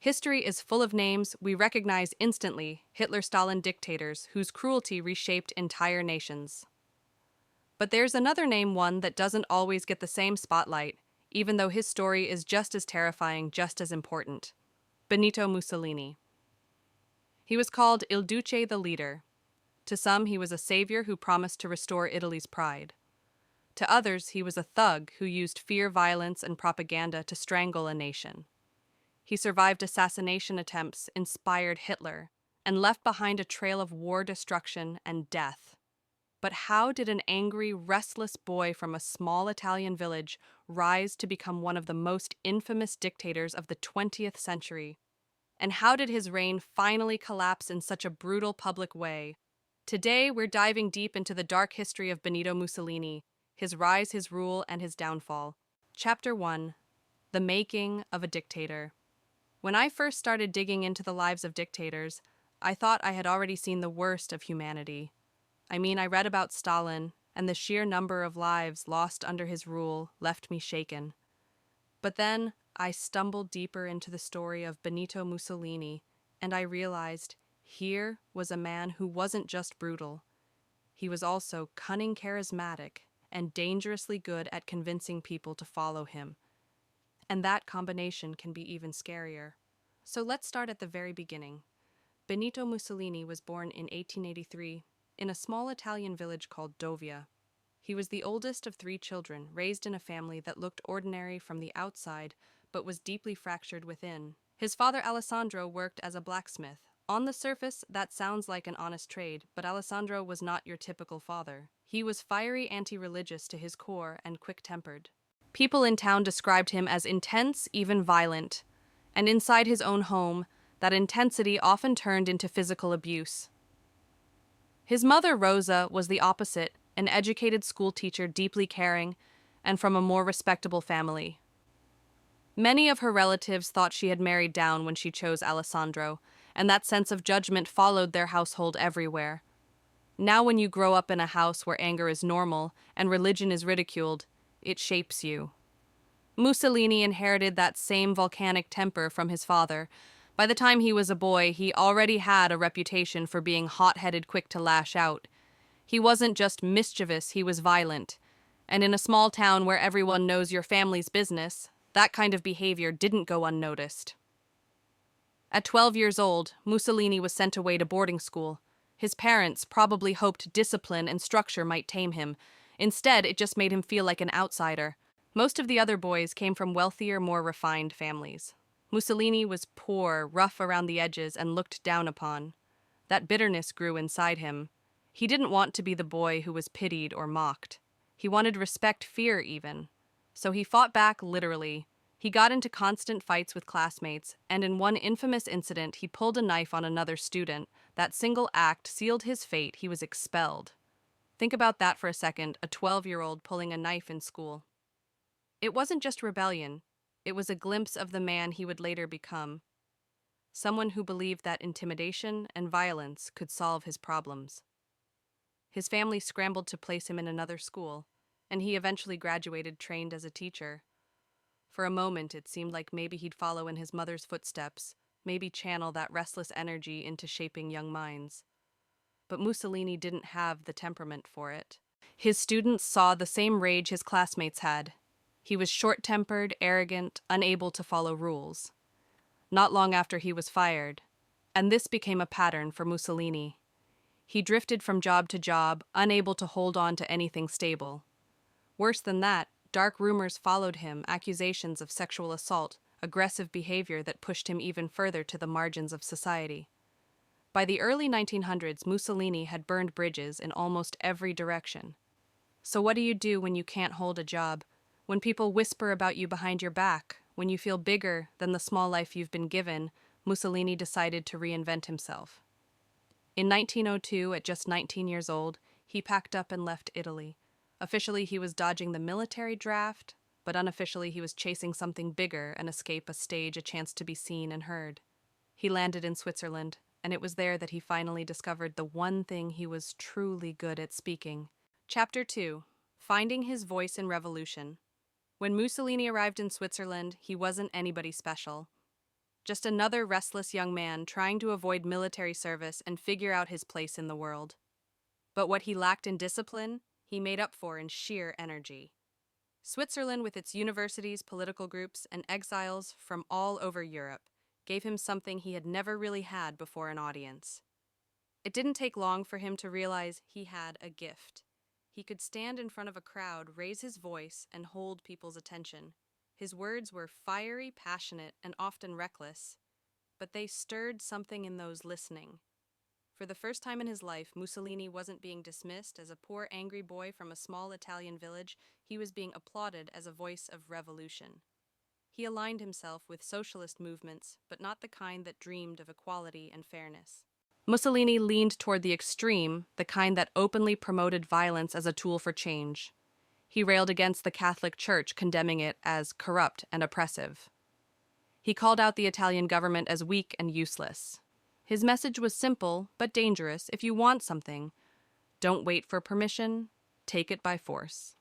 History is full of names we recognize instantly, Hitler-Stalin dictators whose cruelty reshaped entire nations. But there's another name, one that doesn't always get the same spotlight, even though his story is just as terrifying, just as important. Benito Mussolini. He was called Il Duce, the leader. To some, he was a savior who promised to restore Italy's pride. To others, he was a thug who used fear, violence, and propaganda to strangle a nation. He survived assassination attempts, inspired Hitler, and left behind a trail of war, destruction, and death. But how did an angry, restless boy from a small Italian village rise to become one of the most infamous dictators of the 20th century? And how did his reign finally collapse in such a brutal public way? Today, we're diving deep into the dark history of Benito Mussolini, his rise, his rule, and his downfall. Chapter 1: The Making of a Dictator. When I first started digging into the lives of dictators, I thought I had already seen the worst of humanity. I read about Stalin, and the sheer number of lives lost under his rule left me shaken. But then I stumbled deeper into the story of Benito Mussolini, and I realized here was a man who wasn't just brutal. He was also cunning, charismatic, and dangerously good at convincing people to follow him. And that combination can be even scarier. So let's start at the very beginning. Benito Mussolini was born in 1883 in a small Italian village called Dovia. He was the oldest of 3 children, raised in a family that looked ordinary from the outside, but was deeply fractured within. His father Alessandro worked as a blacksmith. On the surface, that sounds like an honest trade, but Alessandro was not your typical father. He was fiery, anti-religious to his core, and quick-tempered. People in town described him as intense, even violent, and inside his own home, that intensity often turned into physical abuse. His mother, Rosa, was the opposite, an educated schoolteacher, deeply caring, and from a more respectable family. Many of her relatives thought she had married down when she chose Alessandro, and that sense of judgment followed their household everywhere. Now when you grow up in a house where anger is normal and religion is ridiculed, it shapes you. Mussolini inherited that same volcanic temper from his father. By the time he was a boy, he already had a reputation for being hot-headed, quick to lash out. He wasn't just mischievous, he was violent. And in a small town where everyone knows your family's business, that kind of behavior didn't go unnoticed. At 12 years old, Mussolini was sent away to boarding school. His parents probably hoped discipline and structure might tame him. Instead, it just made him feel like an outsider. Most of the other boys came from wealthier, more refined families. Mussolini was poor, rough around the edges, and looked down upon. That bitterness grew inside him. He didn't want to be the boy who was pitied or mocked. He wanted respect, fear even. So he fought back literally. He got into constant fights with classmates, and in one infamous incident, he pulled a knife on another student. That single act sealed his fate. He was expelled. Think about that for a second, a 12-year-old pulling a knife in school. It wasn't just rebellion. It was a glimpse of the man he would later become. Someone who believed that intimidation and violence could solve his problems. His family scrambled to place him in another school, and he eventually graduated, trained as a teacher. For a moment, it seemed like maybe he'd follow in his mother's footsteps, maybe channel that restless energy into shaping young minds. But Mussolini didn't have the temperament for it. His students saw the same rage his classmates had. He was short-tempered, arrogant, unable to follow rules. Not long after he was fired, and this became a pattern for Mussolini. He drifted from job to job, unable to hold on to anything stable. Worse than that, dark rumors followed him, accusations of sexual assault, aggressive behavior that pushed him even further to the margins of society. By the early 1900s, Mussolini had burned bridges in almost every direction. So what do you do when you can't hold a job? When people whisper about you behind your back? When you feel bigger than the small life you've been given? Mussolini decided to reinvent himself. In 1902, at just 19 years old, he packed up and left Italy. Officially, he was dodging the military draft, but unofficially he was chasing something bigger, an escape, a stage, a chance to be seen and heard. He landed in Switzerland, and it was there that he finally discovered the one thing he was truly good at: speaking. Chapter 2: Finding his voice in revolution. When Mussolini arrived in Switzerland, he wasn't anybody special. just another restless young man trying to avoid military service and figure out his place in the world. But what he lacked in discipline, he made up for in sheer energy. Switzerland, with its universities, political groups, and exiles from all over Europe, gave him something he had never really had before an audience. It didn't take long for him to realize he had a gift. He could stand in front of a crowd, raise his voice, and hold people's attention. His words were fiery, passionate, and often reckless, but they stirred something in those listening. For the first time in his life, Mussolini wasn't being dismissed as a poor, angry boy from a small Italian village. He was being applauded as a voice of revolution. He aligned himself with socialist movements, but not the kind that dreamed of equality and fairness. Mussolini leaned toward the extreme, the kind that openly promoted violence as a tool for change. He railed against the Catholic Church, condemning it as corrupt and oppressive. He called out the Italian government as weak and useless. His message was simple, but dangerous. If you want something, don't wait for permission, take it by force.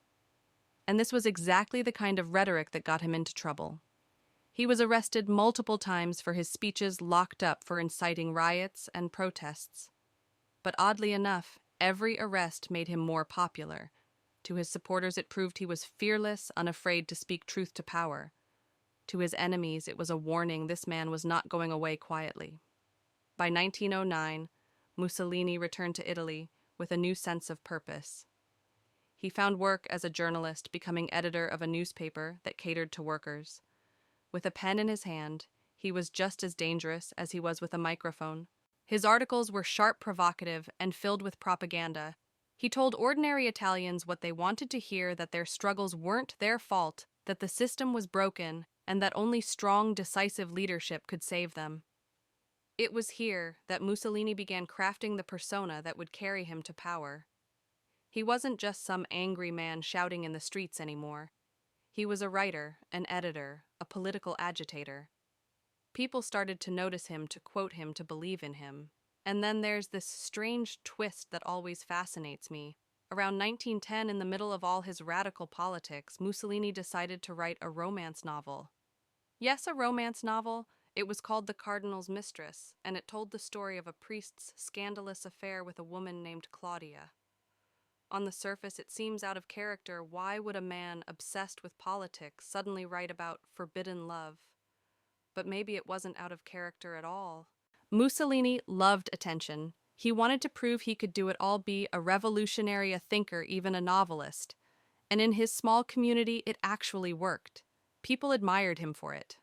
And this was exactly the kind of rhetoric that got him into trouble. He was arrested multiple times for his speeches, locked up for inciting riots and protests. But oddly enough, every arrest made him more popular. To his supporters, it proved he was fearless, unafraid to speak truth to power. To his enemies, it was a warning this man was not going away quietly. By 1909, Mussolini returned to Italy with a new sense of purpose. He found work as a journalist, becoming editor of a newspaper that catered to workers. With a pen in his hand, he was just as dangerous as he was with a microphone. His articles were sharp, provocative, and filled with propaganda. He told ordinary Italians what they wanted to hear, that their struggles weren't their fault, that the system was broken, and that only strong, decisive leadership could save them. It was here that Mussolini began crafting the persona that would carry him to power. He wasn't just some angry man shouting in the streets anymore. He was a writer, an editor, a political agitator. People started to notice him, to quote him, to believe in him. And then there's this strange twist that always fascinates me. Around 1910, in the middle of all his radical politics, Mussolini decided to write a romance novel. Yes, a romance novel. It was called The Cardinal's Mistress, and it told the story of a priest's scandalous affair with a woman named Claudia. On the surface, it seems out of character. Why would a man obsessed with politics suddenly write about forbidden love? But maybe it wasn't out of character at all. Mussolini loved attention. He wanted to prove he could do it all, be a revolutionary, a thinker, even a novelist. And in his small community, it actually worked. People admired him for it.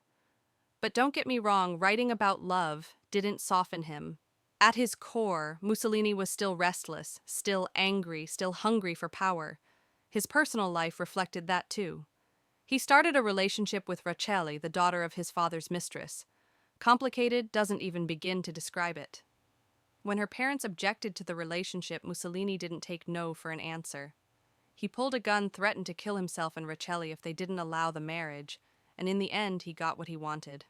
But don't get me wrong, writing about love didn't soften him. At his core, Mussolini was still restless, still angry, still hungry for power. His personal life reflected that too. He started a relationship with Racheli, the daughter of his father's mistress. Complicated, doesn't even begin to describe it. When her parents objected to the relationship, Mussolini didn't take no for an answer. He pulled a gun, threatened to kill himself and Racheli if they didn't allow the marriage, and in the end he got what he wanted.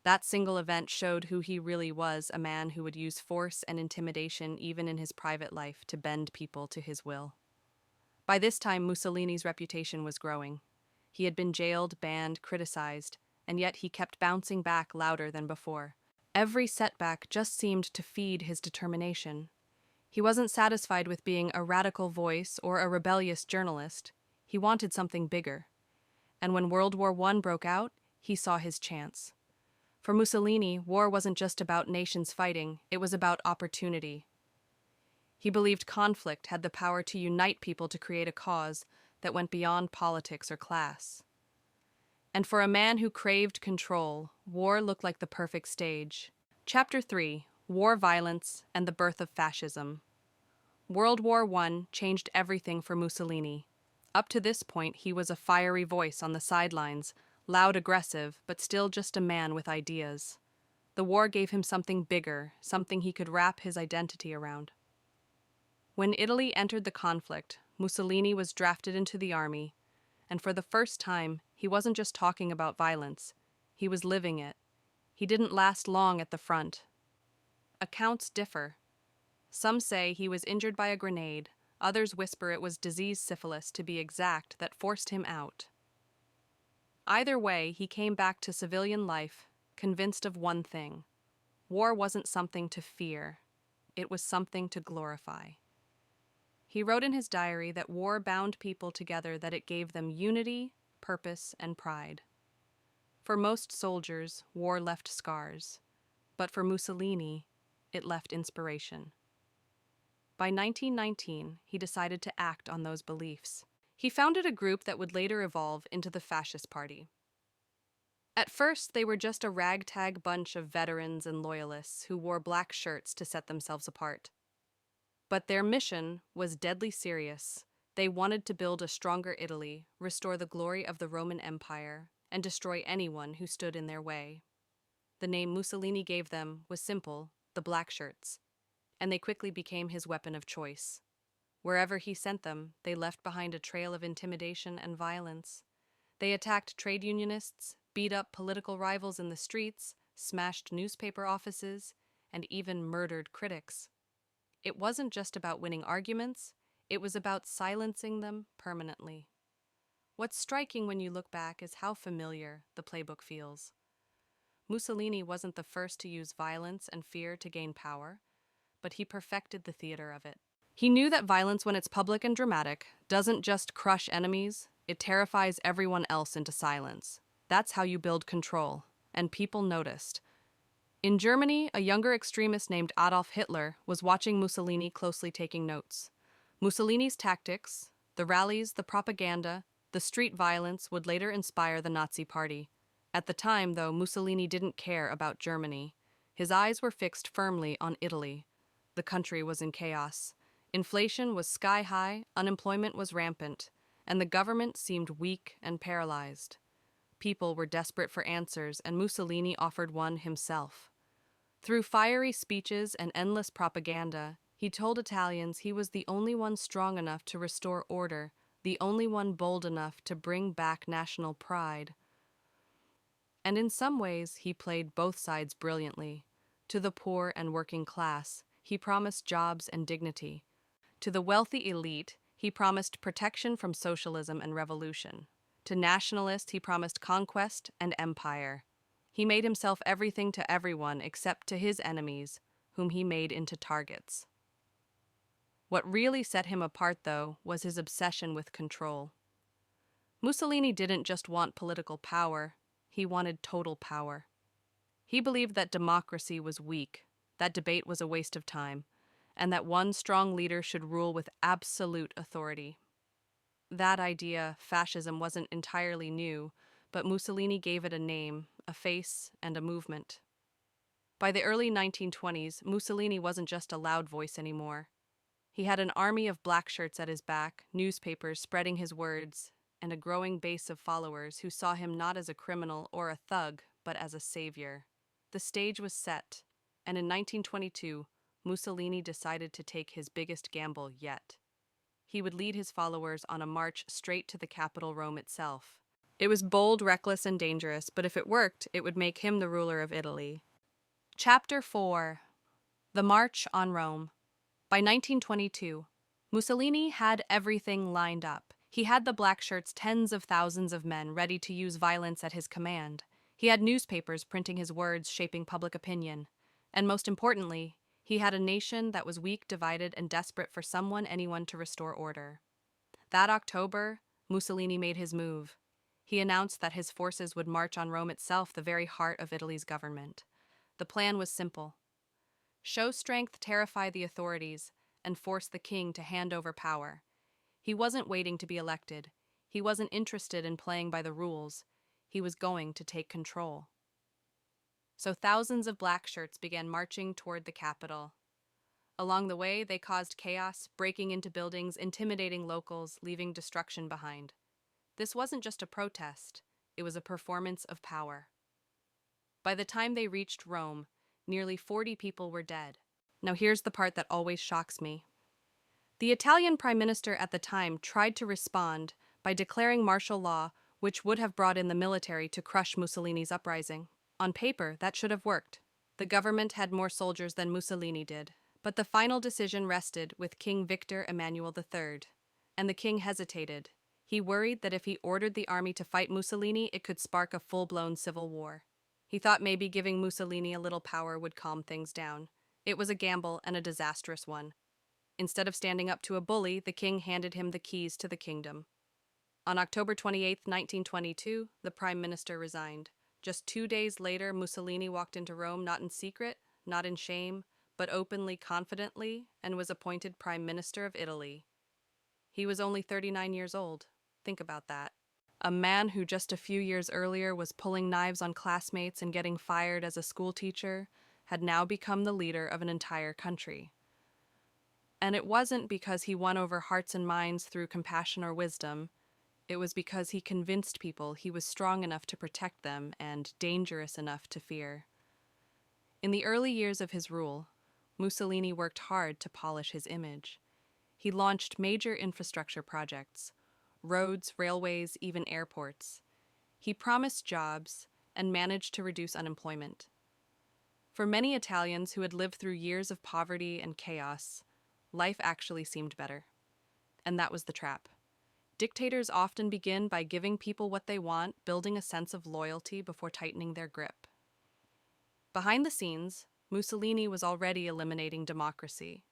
That single event showed who he really was, a man who would use force and intimidation even in his private life to bend people to his will. By this time, Mussolini's reputation was growing. He had been jailed, banned, criticized, and yet he kept bouncing back louder than before. Every setback just seemed to feed his determination. He wasn't satisfied with being a radical voice or a rebellious journalist. He wanted something bigger. And when World War I broke out, he saw his chance. For Mussolini, war wasn't just about nations fighting, it was about opportunity. He believed conflict had the power to unite people to create a cause that went beyond politics or class. And for a man who craved control, war looked like the perfect stage. Chapter 3: War Violence and the Birth of Fascism. World War I changed everything for Mussolini. Up to this point, he was a fiery voice on the sidelines, loud, aggressive, but still just a man with ideas. The war gave him something bigger, something he could wrap his identity around. When Italy entered the conflict, Mussolini was drafted into the army, and for the first time, he wasn't just talking about violence, he was living it. He didn't last long at the front. Accounts differ. Some say he was injured by a grenade, others whisper it was disease syphilis, to be exact, that forced him out. Either way, he came back to civilian life, convinced of one thing: war wasn't something to fear, it was something to glorify. He wrote in his diary that war bound people together, that it gave them unity, purpose, and pride. For most soldiers, war left scars, but for Mussolini, it left inspiration. By 1919, he decided to act on those beliefs. He founded a group that would later evolve into the Fascist Party. At first, they were just a ragtag bunch of veterans and loyalists who wore black shirts to set themselves apart. But their mission was deadly serious. They wanted to build a stronger Italy, restore the glory of the Roman Empire, and destroy anyone who stood in their way. The name Mussolini gave them was simple: the black shirts, and they quickly became his weapon of choice. Wherever he sent them, they left behind a trail of intimidation and violence. They attacked trade unionists, beat up political rivals in the streets, smashed newspaper offices, and even murdered critics. It wasn't just about winning arguments, it was about silencing them permanently. What's striking when you look back is how familiar the playbook feels. Mussolini wasn't the first to use violence and fear to gain power, but he perfected the theater of it. He knew that violence, when it's public and dramatic, doesn't just crush enemies, it terrifies everyone else into silence. That's how you build control, and people noticed. In Germany, a younger extremist named Adolf Hitler was watching Mussolini closely, taking notes. Mussolini's tactics, the rallies, the propaganda, the street violence would later inspire the Nazi Party. At the time, though, Mussolini didn't care about Germany. His eyes were fixed firmly on Italy. The country was in chaos. Inflation was sky high, unemployment was rampant, and the government seemed weak and paralyzed. People were desperate for answers, and Mussolini offered one himself. Through fiery speeches and endless propaganda, he told Italians he was the only one strong enough to restore order, the only one bold enough to bring back national pride. And in some ways, he played both sides brilliantly. To the poor and working class, he promised jobs and dignity. To the wealthy elite, he promised protection from socialism and revolution. To nationalists, he promised conquest and empire. He made himself everything to everyone except to his enemies, whom he made into targets. What really set him apart, though, was his obsession with control. Mussolini didn't just want political power, he wanted total power. He believed that democracy was weak, that debate was a waste of time, and that one strong leader should rule with absolute authority. That idea, fascism, wasn't entirely new, but Mussolini gave it a name, a face, and a movement. By the early 1920s, Mussolini wasn't just a loud voice anymore. He had an army of black shirts at his back, newspapers spreading his words, and a growing base of followers who saw him not as a criminal or a thug, but as a savior. The stage was set, and in 1922, Mussolini decided to take his biggest gamble yet. He would lead his followers on a march straight to the capital, Rome itself. It was bold, reckless, and dangerous, but if it worked, it would make him the ruler of Italy. Chapter 4: The March on Rome. By 1922, Mussolini had everything lined up. He had the black shirts, tens of thousands of men ready to use violence at his command. He had newspapers printing his words, shaping public opinion. And most importantly, he had a nation that was weak, divided, and desperate for anyone to restore order. That October, Mussolini made his move. He announced that his forces would march on Rome itself, the very heart of Italy's government. The plan was simple: show strength, terrify the authorities, and force the king to hand over power. He wasn't waiting to be elected. He wasn't interested in playing by the rules. He was going to take control. So thousands of black shirts began marching toward the capital. Along the way, they caused chaos, breaking into buildings, intimidating locals, leaving destruction behind. This wasn't just a protest, it was a performance of power. By the time they reached Rome, nearly 40 people were dead. Now here's the part that always shocks me. The Italian Prime Minister at the time tried to respond by declaring martial law, which would have brought in the military to crush Mussolini's uprising. On paper, that should have worked. The government had more soldiers than Mussolini did, but the final decision rested with King Victor Emmanuel III. And the king hesitated. He worried that if he ordered the army to fight Mussolini, it could spark a full-blown civil war. He thought maybe giving Mussolini a little power would calm things down. It was a gamble and a disastrous one. Instead of standing up to a bully, the king handed him the keys to the kingdom. On October 28, 1922, the prime minister resigned. Just 2 days later, Mussolini walked into Rome not in secret, not in shame, but openly, confidently, and was appointed prime minister of Italy. He was only 39 years old. Think about that. A man who just a few years earlier was pulling knives on classmates and getting fired as a schoolteacher had now become the leader of an entire country. And it wasn't because he won over hearts and minds through compassion or wisdom. It was because he convinced people he was strong enough to protect them and dangerous enough to fear. In the early years of his rule, Mussolini worked hard to polish his image. He launched major infrastructure projects, roads, railways, even airports. He promised jobs and managed to reduce unemployment. For many Italians who had lived through years of poverty and chaos, life actually seemed better. And that was the trap. Dictators often begin by giving people what they want, building a sense of loyalty before tightening their grip. Behind the scenes, Mussolini was already eliminating democracy.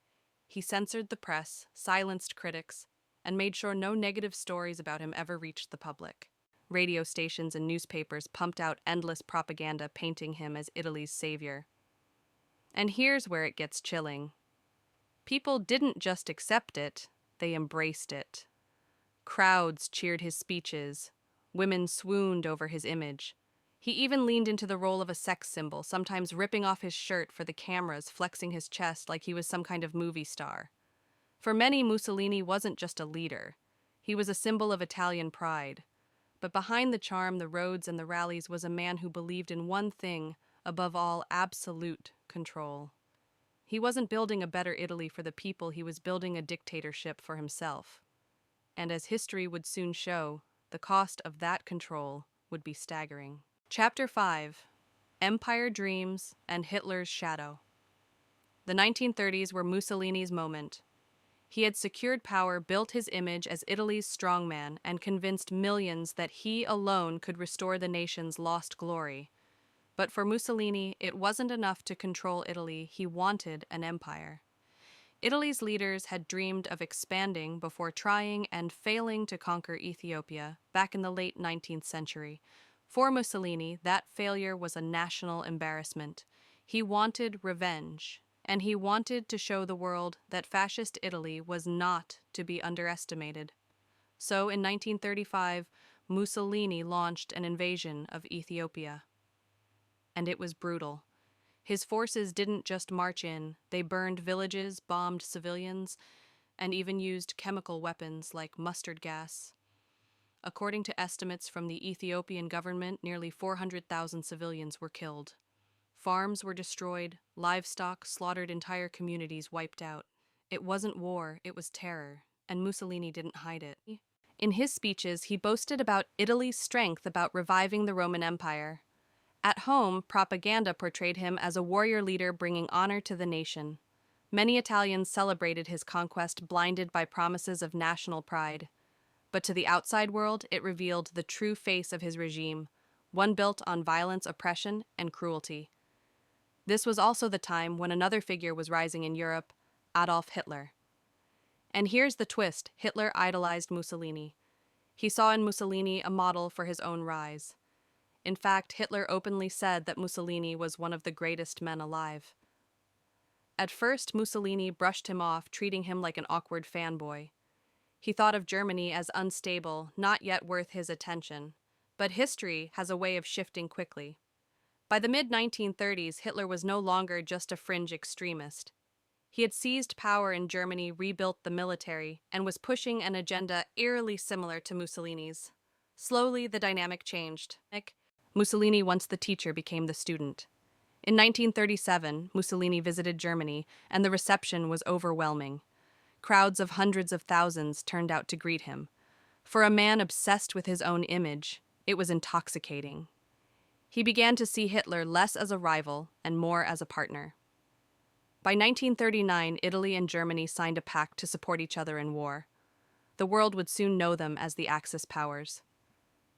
He censored the press, silenced critics, and made sure no negative stories about him ever reached the public. Radio stations and newspapers pumped out endless propaganda painting him as Italy's savior. And here's where it gets chilling. People didn't just accept it, they embraced it. Crowds cheered his speeches. Women swooned over his image. He even leaned into the role of a sex symbol, sometimes ripping off his shirt for the cameras, flexing his chest like he was some kind of movie star. For many, Mussolini wasn't just a leader. He was a symbol of Italian pride. But behind the charm, the roads, and the rallies was a man who believed in one thing, above all, absolute control. He wasn't building a better Italy for the people, he was building a dictatorship for himself. And as history would soon show, the cost of that control would be staggering. Chapter 5: Empire Dreams and Hitler's Shadow. The 1930s were Mussolini's moment. He had secured power, built his image as Italy's strongman, and convinced millions that he alone could restore the nation's lost glory. But for Mussolini, it wasn't enough to control Italy, he wanted an empire. Italy's leaders had dreamed of expanding before trying and failing to conquer Ethiopia back in the late 19th century. For Mussolini, that failure was a national embarrassment. He wanted revenge, and he wanted to show the world that fascist Italy was not to be underestimated. So in 1935, Mussolini launched an invasion of Ethiopia. And it was brutal. His forces didn't just march in, they burned villages, bombed civilians, and even used chemical weapons like mustard gas. According to estimates from the Ethiopian government, nearly 400,000 civilians were killed. Farms were destroyed, livestock slaughtered, entire communities wiped out. It wasn't war, it was terror, and Mussolini didn't hide it. In his speeches, he boasted about Italy's strength, about reviving the Roman Empire. At home, propaganda portrayed him as a warrior leader bringing honor to the nation. Many Italians celebrated his conquest, blinded by promises of national pride. But to the outside world, it revealed the true face of his regime, one built on violence, oppression, and cruelty. This was also the time when another figure was rising in Europe, Adolf Hitler. And here's the twist: Hitler idolized Mussolini. He saw in Mussolini a model for his own rise. In fact, Hitler openly said that Mussolini was one of the greatest men alive. At first, Mussolini brushed him off, treating him like an awkward fanboy. He thought of Germany as unstable, not yet worth his attention. But history has a way of shifting quickly. By the mid-1930s, Hitler was no longer just a fringe extremist. He had seized power in Germany, rebuilt the military, and was pushing an agenda eerily similar to Mussolini's. Slowly, the dynamic changed. Mussolini, once the teacher, became the student. In 1937, Mussolini visited Germany, and the reception was overwhelming. Crowds of hundreds of thousands turned out to greet him. For a man obsessed with his own image, it was intoxicating. He began to see Hitler less as a rival and more as a partner. By 1939, Italy and Germany signed a pact to support each other in war. The world would soon know them as the Axis powers.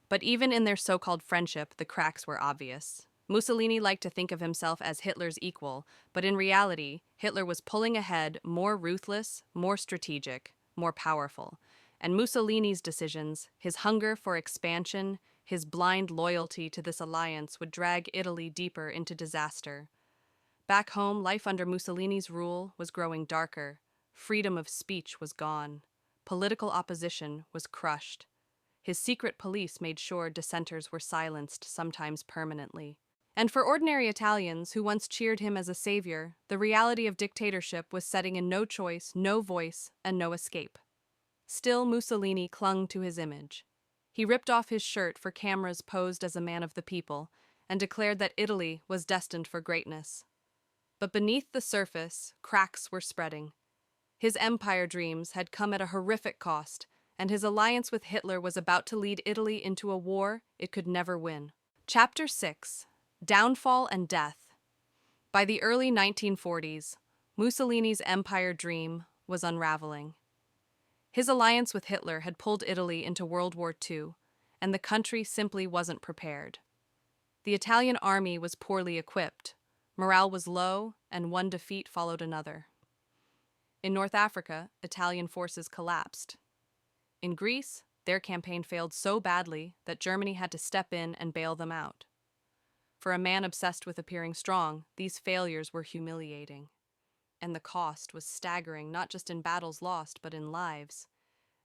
But even in their so-called friendship, the cracks were obvious. Mussolini liked to think of himself as Hitler's equal, but in reality, Hitler was pulling ahead, more ruthless, more strategic, more powerful. And Mussolini's decisions, his hunger for expansion, his blind loyalty to this alliance would drag Italy deeper into disaster. Back home, life under Mussolini's rule was growing darker. Freedom of speech was gone. Political opposition was crushed. His secret police made sure dissenters were silenced, sometimes permanently. And for ordinary Italians who once cheered him as a savior, the reality of dictatorship was setting in no choice, no voice, and no escape. Still, Mussolini clung to his image. He ripped off his shirt for cameras posed as a man of the people and declared that Italy was destined for greatness. But beneath the surface, cracks were spreading. His empire dreams had come at a horrific cost, and his alliance with Hitler was about to lead Italy into a war it could never win. Chapter 6: Downfall and Death. By the early 1940s, Mussolini's empire dream was unraveling. His alliance with Hitler had pulled Italy into World War II, and the country simply wasn't prepared. The Italian army was poorly equipped, morale was low, and one defeat followed another. In North Africa, Italian forces collapsed. In Greece, their campaign failed so badly that Germany had to step in and bail them out. For a man obsessed with appearing strong, these failures were humiliating. And the cost was staggering, not just in battles lost, but in lives.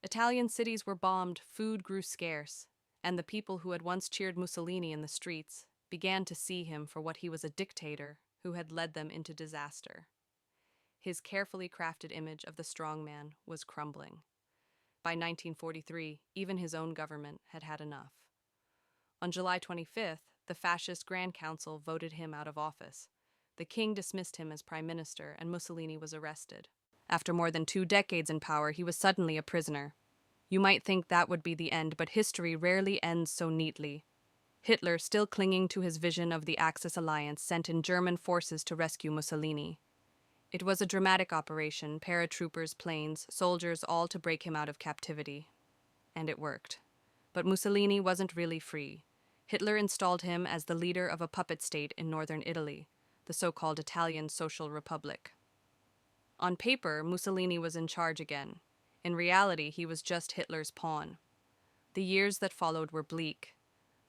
Italian cities were bombed, food grew scarce, and the people who had once cheered Mussolini in the streets began to see him for what he was, a dictator who had led them into disaster. His carefully crafted image of the strongman was crumbling. By 1943, even his own government had had enough. On July 25th, the fascist Grand Council voted him out of office. The king dismissed him as prime minister, and Mussolini was arrested. After more than 2 decades in power, he was suddenly a prisoner. You might think that would be the end, but history rarely ends so neatly. Hitler, still clinging to his vision of the Axis alliance, sent in German forces to rescue Mussolini. It was a dramatic operation, paratroopers, planes, soldiers, all to break him out of captivity. And it worked. But Mussolini wasn't really free. Hitler installed him as the leader of a puppet state in northern Italy, the so-called Italian Social Republic. On paper, Mussolini was in charge again. In reality, he was just Hitler's pawn. The years that followed were bleak.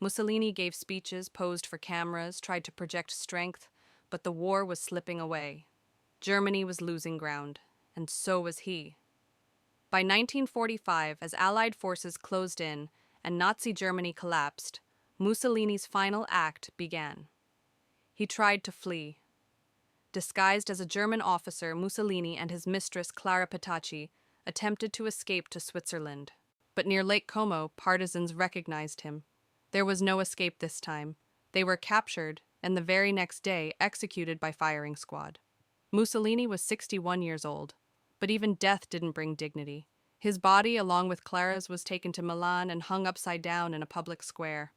Mussolini gave speeches, posed for cameras, tried to project strength, but the war was slipping away. Germany was losing ground, and so was he. By 1945, as Allied forces closed in and Nazi Germany collapsed, Mussolini's final act began. He tried to flee. Disguised as a German officer, Mussolini and his mistress Clara Petacci attempted to escape to Switzerland. But near Lake Como, partisans recognized him. There was no escape this time. They were captured and the very next day executed by firing squad. Mussolini was 61 years old, but even death didn't bring dignity. His body, along with Clara's, was taken to Milan and hung upside down in a public square.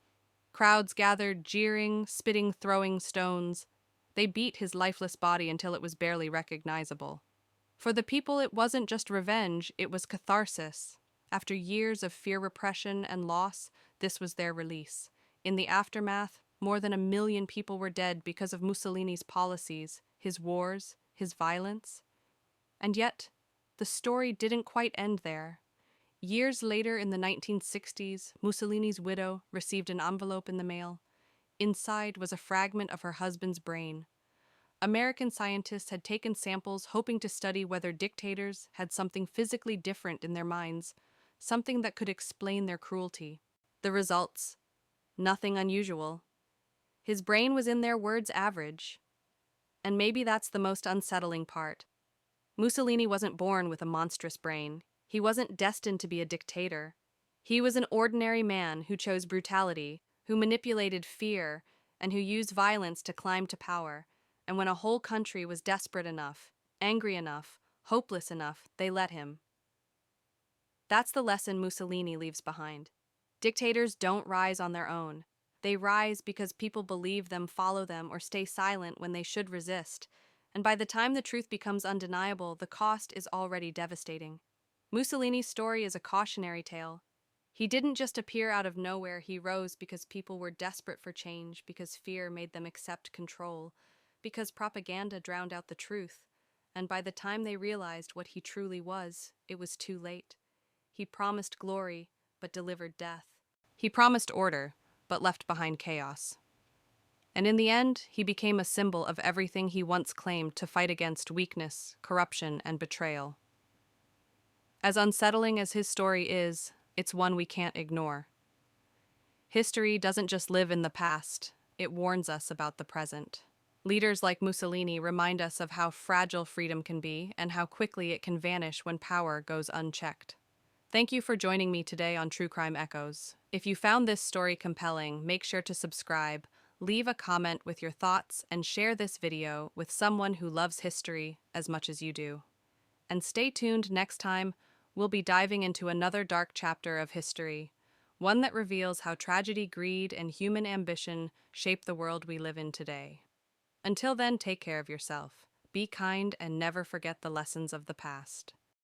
Crowds gathered, jeering, spitting, throwing stones. They beat his lifeless body until it was barely recognizable. For the people, it wasn't just revenge, it was catharsis. After years of fear, repression, and loss, this was their release. In the aftermath, more than 1 million people were dead because of Mussolini's policies, his wars, his violence. And yet, the story didn't quite end there. Years later, in the 1960s, Mussolini's widow received an envelope in the mail. Inside was a fragment of her husband's brain. American scientists had taken samples hoping to study whether dictators had something physically different in their minds, something that could explain their cruelty. The results: nothing unusual. His brain was, in their words, average. And maybe that's the most unsettling part. Mussolini wasn't born with a monstrous brain. He wasn't destined to be a dictator. He was an ordinary man who chose brutality, who manipulated fear, and who used violence to climb to power. And when a whole country was desperate enough, angry enough, hopeless enough, they let him. That's the lesson Mussolini leaves behind. Dictators don't rise on their own. They rise because people believe them, follow them, or stay silent when they should resist. And by the time the truth becomes undeniable, the cost is already devastating. Mussolini's story is a cautionary tale. He didn't just appear out of nowhere, he rose because people were desperate for change, because fear made them accept control, because propaganda drowned out the truth. And by the time they realized what he truly was, it was too late. He promised glory, but delivered death. He promised order, but left behind chaos. And in the end, he became a symbol of everything he once claimed to fight against: weakness, corruption, and betrayal. As unsettling as his story is, it's one we can't ignore. History doesn't just live in the past, it warns us about the present. Leaders like Mussolini remind us of how fragile freedom can be and how quickly it can vanish when power goes unchecked. Thank you for joining me today on True Crime Echoes. If you found this story compelling, make sure to subscribe, leave a comment with your thoughts, and share this video with someone who loves history as much as you do. And stay tuned next time. We'll be diving into another dark chapter of history, one that reveals how tragedy, greed, and human ambition shape the world we live in today. Until then, take care of yourself, be kind, and never forget the lessons of the past.